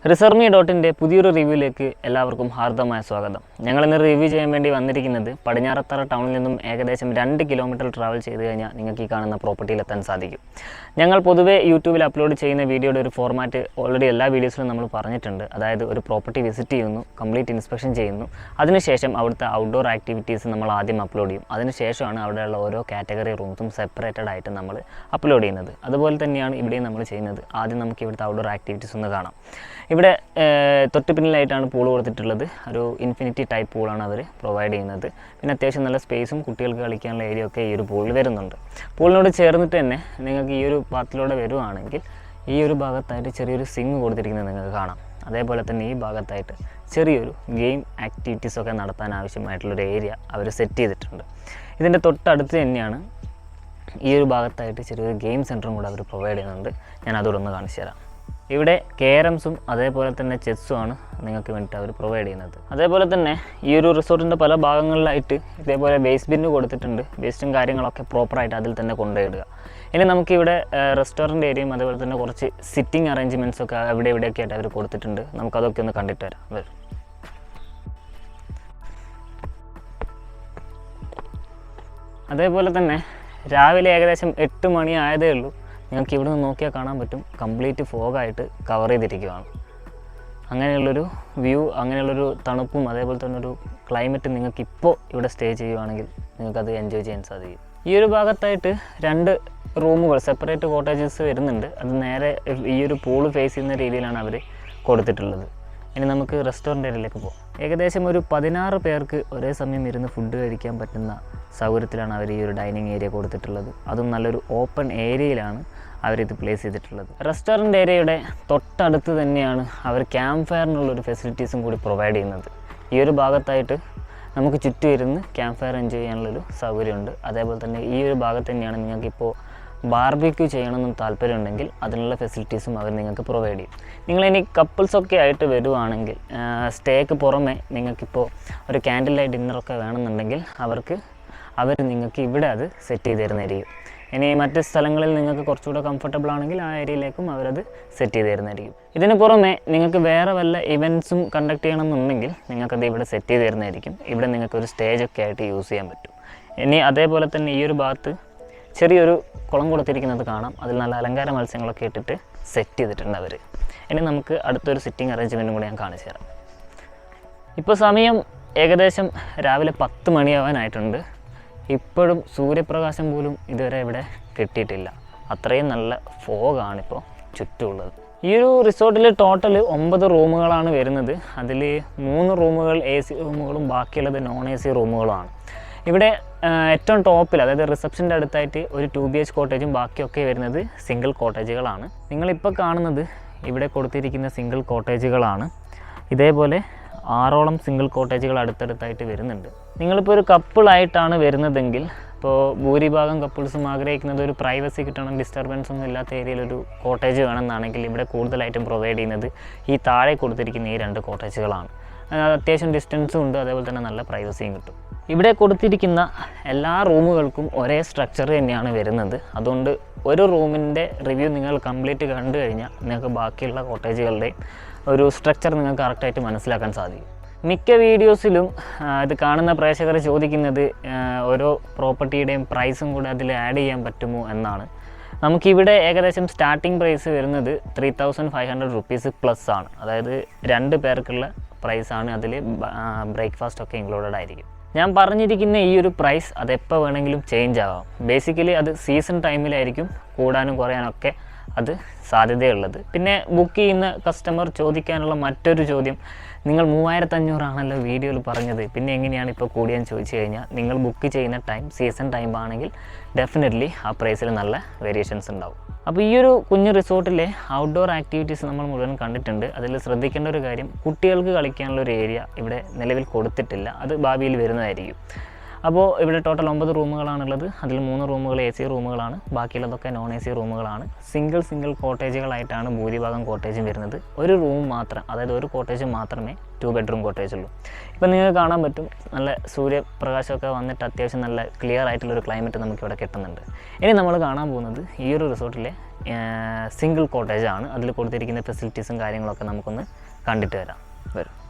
റിസർമി.ന്റെ പുതിയൊരു റിവ്യൂയിലേക്ക് എല്ലാവർക്കും ഹാർദമായ സ്വാഗതം. ഞങ്ങൾ ഇന്ന് റിവ്യൂ ചെയ്യാൻ വേണ്ടി വന്നിരിക്കുന്നത് പടിഞ്ഞാറത്തറ ടൗണിൽ നിന്നും ഏകദേശം 2 കിലോമീറ്റർ ട്രാവൽ ചെയ്ത് കഴിഞ്ഞാൽ നിങ്ങൾക്ക് ഈ കാണുന്ന പ്രോപ്പർട്ടിയിലെത്താൻ സാധിക്കും. ഞങ്ങൾ പൊതുവെ യൂട്യൂബിൽ അപ്ലോഡ് ചെയ്യുന്ന വീഡിയോയുടെ ഒരു ഫോർമാറ്റ് ഓൾറെഡി എല്ലാ വീഡിയോസിലും നമ്മൾ പറഞ്ഞിട്ടുണ്ട്. അതായത് ഒരു പ്രോപ്പർട്ടി വിസിറ്റ് ചെയ്യുന്നു, കംപ്ലീറ്റ് ഇൻസ്പെക്ഷൻ ചെയ്യുന്നു, അതിനുശേഷം അവിടുത്തെ ഔട്ട്ഡോർ ആക്ടിവിറ്റീസ് നമ്മൾ ആദ്യം അപ്ലോഡ് ചെയ്യും. അതിനുശേഷമാണ് അവിടെയുള്ള ഓരോ കാറ്റഗറി റൂംസും സെപ്പറേറ്റഡ് ആയിട്ട് നമ്മൾ അപ്ലോഡ് ചെയ്യുന്നത്. അതുപോലെ തന്നെയാണ് ഇവിടെയും നമ്മൾ ചെയ്യുന്നത്. ആദ്യം നമുക്ക് ഇവിടുത്തെ ഔട്ട്ഡോർ ആക്ടിവിറ്റീസ് ഒന്ന് കാണാം. ഇവിടെ തൊട്ട് പിന്നിലായിട്ടാണ് പൂൾ കൊടുത്തിട്ടുള്ളത്. ഒരു ഇൻഫിനിറ്റി ടൈപ്പ് പൂളാണ് അവർ പ്രൊവൈഡ് ചെയ്യുന്നത്. പിന്നെ അത്യാവശ്യം നല്ല സ്പേസും കുട്ടികൾക്ക് കളിക്കാനുള്ള ഏരിയ ഒക്കെ ഈ ഒരു പൂളിൽ വരുന്നുണ്ട്. പൂളിനോട് ചേർന്നിട്ട് തന്നെ നിങ്ങൾക്ക് ഈ ഒരു പാത്തിലൂടെ വരുവാണെങ്കിൽ ഈ ഒരു ഭാഗത്തായിട്ട് ചെറിയൊരു സിങ് കൊടുത്തിരിക്കുന്നത് നിങ്ങൾക്ക് കാണാം. അതേപോലെ തന്നെ ഈ ഭാഗത്തായിട്ട് ചെറിയൊരു ഗെയിം ആക്ടിവിറ്റീസൊക്കെ നടത്താൻ ആവശ്യമായിട്ടുള്ളൊരു ഏരിയ അവർ സെറ്റ് ചെയ്തിട്ടുണ്ട്. ഇതിൻ്റെ തൊട്ടടുത്ത് തന്നെയാണ് ഈ ഒരു ഭാഗത്തായിട്ട് ചെറിയൊരു ഗെയിം സെൻറ്ററും കൂടെ അവർ പ്രൊവൈഡ് ചെയ്യുന്നുണ്ട്. ഞാൻ അതോടെ ഒന്ന് കാണിച്ചു തരാം. ഇവിടെ ക്യാരംസും അതേപോലെ തന്നെ ചെസ്സുമാണ് നിങ്ങൾക്ക് വേണ്ടിയിട്ട് അവർ പ്രൊവൈഡ് ചെയ്യുന്നത്. അതേപോലെ തന്നെ ഈ ഒരു റിസോർട്ടിൻ്റെ പല ഭാഗങ്ങളിലായിട്ട് ഇതേപോലെ വേസ്റ്റ് ബിന്ന് കൊടുത്തിട്ടുണ്ട്. വേസ്റ്റും കാര്യങ്ങളൊക്കെ പ്രോപ്പറായിട്ട് അതിൽ തന്നെ കൊണ്ടുപോയിടുക. ഇനി നമുക്കിവിടെ റെസ്റ്റോറൻറ്റ് ഏരിയയും അതേപോലെ തന്നെ കുറച്ച് സിറ്റിംഗ് അറേഞ്ച്മെൻറ്റ്സൊക്കെ അവിടെ ഇവിടെയൊക്കെ ആയിട്ട് അവർ കൊടുത്തിട്ടുണ്ട്. നമുക്കതൊക്കെ ഒന്ന് കണ്ടിട്ട് വരാം. അതേപോലെ തന്നെ രാവിലെ ഏകദേശം 8 മണി ആയതേ ഉള്ളൂ. നിങ്ങൾക്ക് ഇവിടെ നിന്ന് നോക്കിയാൽ കാണാൻ പറ്റും, കംപ്ലീറ്റ് ഫോഗായിട്ട് കവർ ചെയ്തിരിക്കുകയാണ്. അങ്ങനെയുള്ളൊരു വ്യൂ, അങ്ങനെയുള്ളൊരു തണുപ്പും അതേപോലെ തന്നെ ഒരു ക്ലൈമറ്റ് നിങ്ങൾക്കിപ്പോൾ ഇവിടെ സ്റ്റേ ചെയ്യുകയാണെങ്കിൽ നിങ്ങൾക്കത് എൻജോയ് ചെയ്യാൻ സാധിക്കും. ഈ ഒരു ഭാഗത്തായിട്ട് 2 റൂമുകൾ സെപ്പറേറ്റ് കോട്ടേജസ് വരുന്നുണ്ട്. അത് നേരെ ഈ ഒരു പൂള് ഫേസ് ചെയ്യുന്ന രീതിയിലാണ് അവർ കൊടുത്തിട്ടുള്ളത്. ഇനി നമുക്ക് റെസ്റ്റോറൻറ്റ് ഏരിയയിലേക്ക് പോകാം. ഏകദേശം ഒരു 16 പേർക്ക് ഒരേ സമയം ഇരുന്ന് ഫുഡ് കഴിക്കാൻ പറ്റുന്ന സൗകര്യത്തിലാണ് അവർ ഈ ഒരു ഡൈനിങ് ഏരിയ കൊടുത്തിട്ടുള്ളത്. അതും നല്ലൊരു ഓപ്പൺ ഏരിയയിലാണ് അവരിത് പ്ലേസ് ചെയ്തിട്ടുള്ളത്. റെസ്റ്റോറൻറ്റ് ഏരിയയുടെ തൊട്ടടുത്ത് തന്നെയാണ് അവർ ക്യാമ്പ് ഫയറിനുള്ളൊരു ഫെസിലിറ്റീസും കൂടി പ്രൊവൈഡ് ചെയ്യുന്നത്. ഈ ഒരു ഭാഗത്തായിട്ട് നമുക്ക് ചുറ്റും ഇരുന്ന് ക്യാമ്പ് ഫയർ എൻജോയ് ചെയ്യാനുള്ളൊരു സൗകര്യമുണ്ട്. അതേപോലെ തന്നെ ഈ ഒരു ഭാഗത്ത് തന്നെയാണ് നിങ്ങൾക്കിപ്പോൾ ബാർബിക്യൂ ചെയ്യണമെന്നും താല്പര്യമുണ്ടെങ്കിൽ അതിനുള്ള ഫെസിലിറ്റീസും അവർ നിങ്ങൾക്ക് പ്രൊവൈഡ് ചെയ്യും. നിങ്ങളിനി കപ്പിൾസൊക്കെ ആയിട്ട് വരുവാണെങ്കിൽ സ്റ്റേക്ക് പുറമെ നിങ്ങൾക്കിപ്പോൾ ഒരു ക്യാൻഡിൽ ലൈറ്റ് ഡിന്നറൊക്കെ വേണമെന്നുണ്ടെങ്കിൽ അവർ നിങ്ങൾക്ക് ഇവിടെ അത് സെറ്റ് ചെയ്ത് തരുന്നതായിരിക്കും. ഇനി മറ്റ് സ്ഥലങ്ങളിൽ നിങ്ങൾക്ക് കുറച്ചുകൂടെ കംഫർട്ടബിൾ ആണെങ്കിൽ ആ ഏരിയയിലേക്കും അവരത് സെറ്റ് ചെയ്ത് തരുന്നതായിരിക്കും. ഇതിന് പുറമെ നിങ്ങൾക്ക് വേറെ വല്ല ഇവൻറ്റ്സും കണ്ടക്ട് ചെയ്യണമെന്നുണ്ടെങ്കിൽ നിങ്ങൾക്കത് ഇവിടെ സെറ്റ് ചെയ്ത് തരുന്നതായിരിക്കും. ഇവിടെ നിങ്ങൾക്കൊരു സ്റ്റേജൊക്കെ ആയിട്ട് യൂസ് ചെയ്യാൻ പറ്റും. ഇനി അതേപോലെ തന്നെ ഈ ഒരു ഭാഗത്ത് ചെറിയൊരു കുളം കൊടുത്തിരിക്കുന്നത് കാണാം. അതിൽ നല്ല അലങ്കാര മത്സ്യങ്ങളൊക്കെ ഇട്ടിട്ട് സെറ്റ് ചെയ്തിട്ടുണ്ട് അവർ. ഇനി നമുക്ക് അടുത്തൊരു സിറ്റിംഗ് അറേഞ്ച്മെൻറ്റും കൂടി ഞാൻ കാണിച്ചു തരാം. ഇപ്പോൾ സമയം ഏകദേശം രാവിലെ 10 മണിയാവാനായിട്ടുണ്ട്. ഇപ്പോഴും സൂര്യപ്രകാശം പോലും ഇതുവരെ ഇവിടെ കിട്ടിയിട്ടില്ല. അത്രയും നല്ല ഫോഗാണിപ്പോൾ ചുറ്റുമുള്ളത്. ഈ ഒരു റിസോർട്ടിൽ ടോട്ടൽ 9 റൂമുകളാണ് വരുന്നത്. അതിൽ 3 റൂമുകൾ AC റൂമുകളും ബാക്കിയുള്ളത് നോൺ AC റൂമുകളുമാണ്. ഇവിടെ ഏറ്റവും ടോപ്പിൽ, അതായത് റിസപ്ഷൻ്റെ അടുത്തായിട്ട് ഒരു 2 BH കോട്ടേജും ബാക്കിയൊക്കെ വരുന്നത് സിംഗിൾ കോട്ടേജുകളാണ്. നിങ്ങളിപ്പോൾ കാണുന്നത് ഇവിടെ കൊടുത്തിരിക്കുന്ന സിംഗിൾ കോട്ടേജുകളാണ്. ഇതേപോലെ 6ഓളം സിംഗിൾ കോട്ടേജുകൾ അടുത്തടുത്തായിട്ട് വരുന്നുണ്ട്. നിങ്ങളിപ്പോൾ ഒരു കപ്പിളായിട്ടാണ് വരുന്നതെങ്കിൽ, ഇപ്പോൾ ഭൂരിഭാഗം കപ്പിൾസും ആഗ്രഹിക്കുന്നത് ഒരു പ്രൈവസി കിട്ടണം, ഡിസ്റ്റർബൻസ് ഒന്നും ഇല്ലാത്ത ഏരിയയിലൊരു കോട്ടേജ് വേണമെന്നാണെങ്കിൽ ഇവിടെ കൂടുതലായിട്ടും പ്രൊവൈഡ് ചെയ്യുന്നത് ഈ താഴെ കൊടുത്തിരിക്കുന്ന ഈ 2 കോട്ടേജുകളാണ്. അത്യാവശ്യം ഡിസ്റ്റൻസും ഉണ്ട്, അതേപോലെ തന്നെ നല്ല പ്രൈവസിയും കിട്ടും. ഇവിടെ കൊടുത്തിരിക്കുന്ന എല്ലാ റൂമുകൾക്കും ഒരേ സ്ട്രക്ചർ തന്നെയാണ് വരുന്നത്. അതുകൊണ്ട് ഒരു റൂമിൻ്റെ റിവ്യൂ നിങ്ങൾ കംപ്ലീറ്റ് കണ്ടു കഴിഞ്ഞാൽ നിങ്ങൾക്ക് ബാക്കിയുള്ള കോട്ടേജുകളുടെ ഒരു സ്ട്രക്ചർ നിങ്ങൾക്ക് കറക്റ്റായിട്ട് മനസ്സിലാക്കാൻ സാധിക്കും. മിക്ക വീഡിയോസിലും ഇത് കാണുന്ന പ്രേക്ഷകർ ചോദിക്കുന്നത് ഓരോ പ്രോപ്പർട്ടിയുടെയും പ്രൈസും കൂടെ അതിൽ ആഡ് ചെയ്യാൻ പറ്റുമോ എന്നാണ്. നമുക്കിവിടെ ഏകദേശം സ്റ്റാർട്ടിംഗ് പ്രൈസ് വരുന്നത് 3500 റുപ്പീസ് പ്ലസ് ആണ്. അതായത് 2 പേർക്കുള്ള പ്രൈസാണ്. അതിൽ ബ്രേക്ക്ഫാസ്റ്റ് ഒക്കെ ഇൻക്ലൂഡഡ് ആയിരിക്കും. ഞാൻ പറഞ്ഞിരിക്കുന്ന ഈ ഒരു പ്രൈസ് അതെപ്പോൾ വേണമെങ്കിലും ചേഞ്ച് ആവാം. ബേസിക്കലി അത് സീസൺ ടൈമിലായിരിക്കും കൂടാനും കുറയാനൊക്കെ അത് സാധ്യതയുള്ളത്. പിന്നെ ബുക്ക് ചെയ്യുന്ന കസ്റ്റമർ ചോദിക്കാനുള്ള മറ്റൊരു ചോദ്യം, നിങ്ങൾ 3500 ആണല്ലോ വീഡിയോയിൽ പറഞ്ഞത്, പിന്നെ എങ്ങനെയാണ് ഇപ്പോൾ കൂടിയെന്ന് ചോദിച്ചു കഴിഞ്ഞാൽ, നിങ്ങൾ ബുക്ക് ചെയ്യുന്ന ടൈം സീസൺ ടൈം ആണെങ്കിൽ ഡെഫിനറ്റ്ലി ആ പ്രൈസിൽ നല്ല വേരിയേഷൻസ് ഉണ്ടാവും. അപ്പോൾ ഈ ഒരു കുഞ്ഞു റിസോർട്ടിലെ ഔട്ട്ഡോർ ആക്ടിവിറ്റീസ് നമ്മൾ മുഴുവൻ കണ്ടിട്ടുണ്ട്. അതിൽ ശ്രദ്ധിക്കേണ്ട ഒരു കാര്യം, കുട്ടികൾക്ക് കളിക്കാനുള്ള ഒരു ഏരിയ ഇവിടെ നിലവിൽ കൊടുത്തിട്ടില്ല. അത് ഭാവിയിൽ വരുന്നതായിരിക്കും. അപ്പോൾ ഇവിടെ ടോട്ടൽ 9 റൂമുകളാണുള്ളത്. അതിൽ 3 റൂമുകൾ AC റൂമുകളാണ്, ബാക്കിയുള്ളതൊക്കെ നോൺ AC റൂമുകളാണ്. സിംഗിൾ കോട്ടേജുകളായിട്ടാണ് ഭൂരിഭാഗം കോട്ടേജും വരുന്നത്. ഒരു റൂം മാത്രം, അതായത് ഒരു കോട്ടേജ് മാത്രമേ 2 ബെഡ്റൂം കോട്ടേജ് ഉള്ളൂ. ഇപ്പം നിങ്ങൾക്ക് കാണാൻ പറ്റും, നല്ല സൂര്യപ്രകാശമൊക്കെ വന്നിട്ട് അത്യാവശ്യം നല്ല ക്ലിയർ ആയിട്ടുള്ളൊരു ക്ലൈമറ്റ് നമുക്കിവിടെ കിട്ടുന്നുണ്ട്. ഇനി നമ്മൾ കാണാൻ പോകുന്നത് ഈ ഒരു റിസോർട്ടിലെ സിംഗിൾ കോട്ടേജാണ്. അതിൽ കൊടുത്തിരിക്കുന്ന ഫെസിലിറ്റീസും കാര്യങ്ങളൊക്കെ നമുക്കൊന്ന് കണ്ടിട്ട് വരാം. വരും.